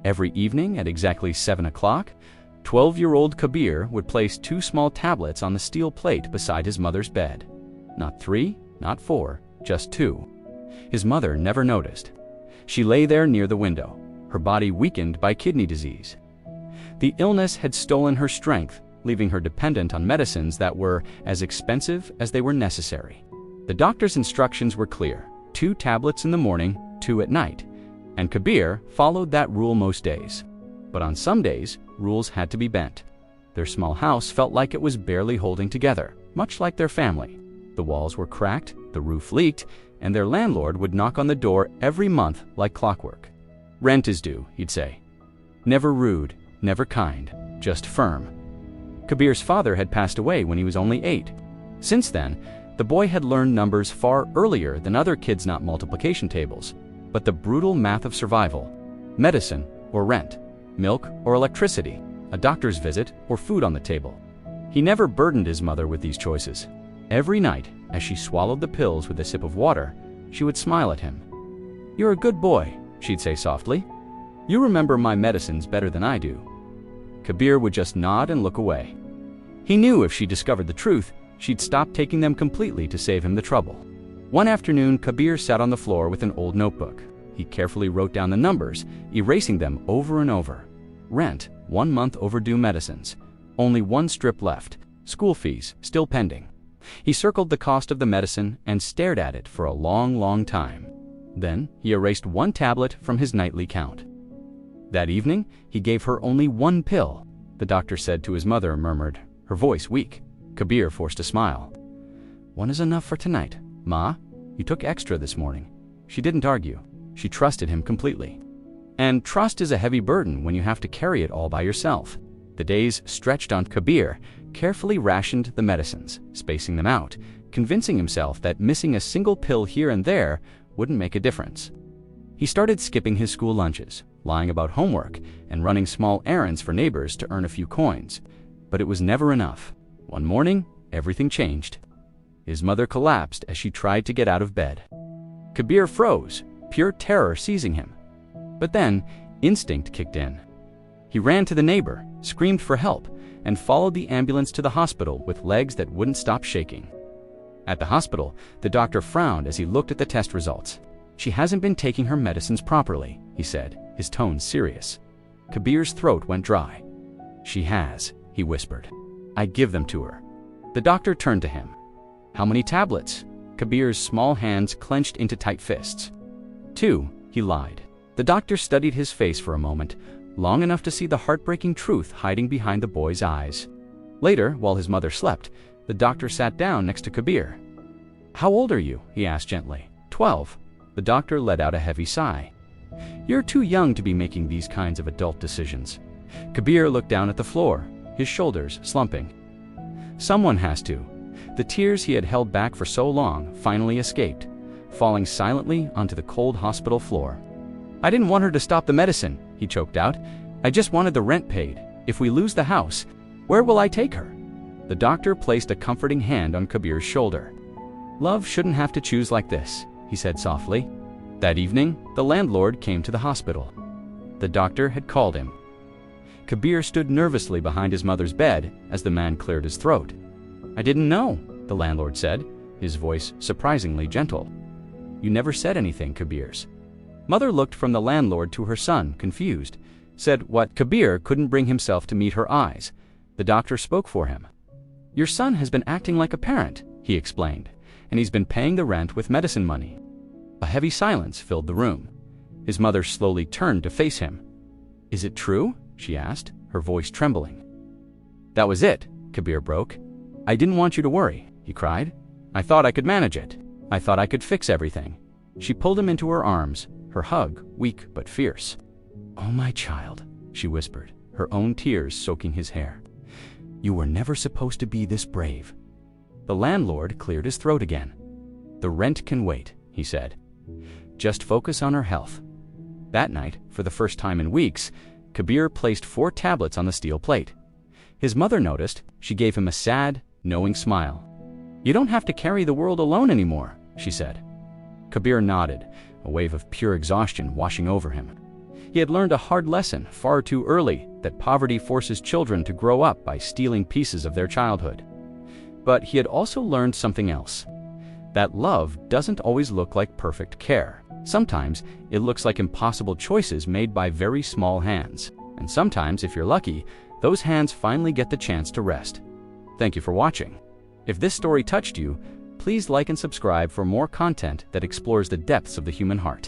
Every evening at exactly 7 o'clock, 12-year-old Kabir would place 2 small tablets on the steel plate beside his mother's bed. Not 3, not 4, just 2. His mother never noticed. She lay there near the window, her body weakened by kidney disease. The illness had stolen her strength, leaving her dependent on medicines that were as expensive as they were necessary. The doctor's instructions were clear: 2 tablets in the morning, 2 at night, and Kabir followed that rule most days. But on some days, rules had to be bent. Their small house felt like it was barely holding together, much like their family. The walls were cracked, the roof leaked, and their landlord would knock on the door every month like clockwork. "Rent is due," he'd say. Never rude, never kind, just firm. Kabir's father had passed away when he was only 8. Since then, the boy had learned numbers far earlier than other kids, not multiplication tables, but the brutal math of survival: medicine or rent, milk or electricity, a doctor's visit or food on the table. He never burdened his mother with these choices. Every night, as she swallowed the pills with a sip of water, she would smile at him. "You're a good boy," she'd say softly. "You remember my medicines better than I do." Kabir would just nod and look away. He knew if she discovered the truth, she'd stop taking them completely to save him the trouble. One afternoon, Kabir sat on the floor with an old notebook. He carefully wrote down the numbers, erasing them over and over. Rent, 1 month overdue medicines. Only 1 strip left. School fees, still pending. He circled the cost of the medicine and stared at it for a long, long time. Then he erased 1 tablet from his nightly count. That evening, he gave her only 1 pill. The doctor said to his mother, murmured, her voice weak. Kabir forced a smile. "1 is enough for tonight. Ma, you took extra this morning." She didn't argue. She trusted him completely. And trust is a heavy burden when you have to carry it all by yourself. The days stretched on. Kabir carefully rationed the medicines, spacing them out, convincing himself that missing a single pill here and there wouldn't make a difference. He started skipping his school lunches, lying about homework, and running small errands for neighbors to earn a few coins. But it was never enough. One morning, everything changed. His mother collapsed as she tried to get out of bed. Kabir froze, pure terror seizing him. But then, instinct kicked in. He ran to the neighbor, screamed for help, and followed the ambulance to the hospital with legs that wouldn't stop shaking. At the hospital, the doctor frowned as he looked at the test results. "She hasn't been taking her medicines properly," he said, his tone serious. Kabir's throat went dry. "She has," he whispered. "I give them to her." The doctor turned to him. "How many tablets?" Kabir's small hands clenched into tight fists. "2, he lied. The doctor studied his face for a moment, long enough to see the heartbreaking truth hiding behind the boy's eyes. Later, while his mother slept, the doctor sat down next to Kabir. "How old are you?" he asked gently. 12. The doctor let out a heavy sigh. "You're too young to be making these kinds of adult decisions." Kabir looked down at the floor, his shoulders slumping. Someone has to. The tears he had held back for so long finally escaped, falling silently onto the cold hospital floor. "I didn't want her to stop the medicine," he choked out. "I just wanted the rent paid. If we lose the house, where will I take her?" The doctor placed a comforting hand on Kabir's shoulder. "Love shouldn't have to choose like this," he said softly. That evening, the landlord came to the hospital. The doctor had called him. Kabir stood nervously behind his mother's bed as the man cleared his throat. "I didn't know," the landlord said, his voice surprisingly gentle. "You never said anything, Kabir's." Mother looked from the landlord to her son, confused. Said what? Kabir couldn't bring himself to meet her eyes. The doctor spoke for him. "Your son has been acting like a parent," he explained, "and he's been paying the rent with medicine money." A heavy silence filled the room. His mother slowly turned to face him. "Is it true?" she asked, her voice trembling. "That was it," Kabir broke. "I didn't want you to worry," he cried. "I thought I could manage it. I thought I could fix everything." She pulled him into her arms, her hug weak but fierce. "Oh, my child," she whispered, her own tears soaking his hair. "You were never supposed to be this brave." The landlord cleared his throat again. "The rent can wait," he said. "Just focus on her health." That night, for the first time in weeks, Kabir placed 4 tablets on the steel plate. His mother noticed. She gave him a sad, knowing smile. "You don't have to carry the world alone anymore," she said. Kabir nodded, a wave of pure exhaustion washing over him. He had learned a hard lesson far too early, that poverty forces children to grow up by stealing pieces of their childhood. But he had also learned something else: that love doesn't always look like perfect care. Sometimes it looks like impossible choices made by very small hands. And sometimes, if you're lucky, those hands finally get the chance to rest. Thank you for watching. If this story touched you, please like and subscribe for more content that explores the depths of the human heart.